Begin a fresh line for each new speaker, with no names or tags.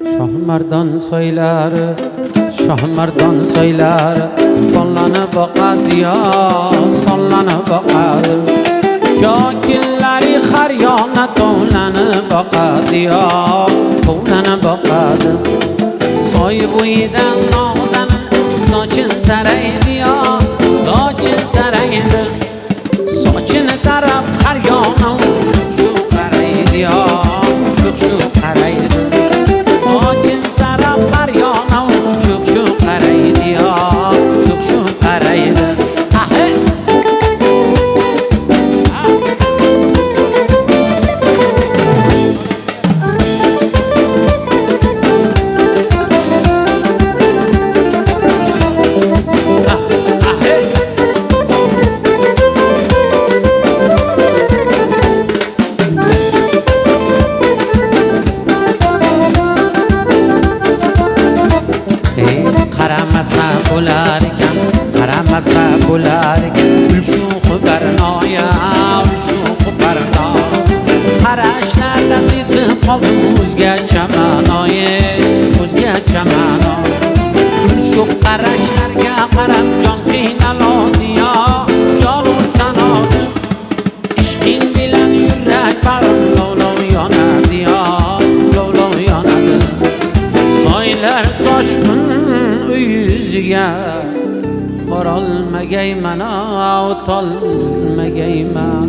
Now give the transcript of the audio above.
Shohmardon soylari, shohmardon soylari sonlanib boqadi yo, sonlanib boqadi. Ko'killari har yona tovlanib boqadi yo, tovlanib boqadi. Soy bo'yidan nozanin sochin taraydi yo, sochin taraydi. Sochini tarab har yona shu qaraydi yo, shu qaraydi. Sochin tarab har yona shu qaraydi yo, shu qaraydi. Qaramasa bo'lar ekan, qaramasa bo'lar ekan. Ulshuq barnoya, ulshuq barnoya. Qarashlarda sezib qoldim o'zgacha ma'noyi, o'zgacha ma'no. Ulshuq qarashlarga qarab jon qiynaladi yo, jon o'rtanadi. Ishqing bilan yurak barim lovlov yonadi yo, lovlov yonadi. Soylar toshqin yüzüge borolmagayman, o'tolmagayman.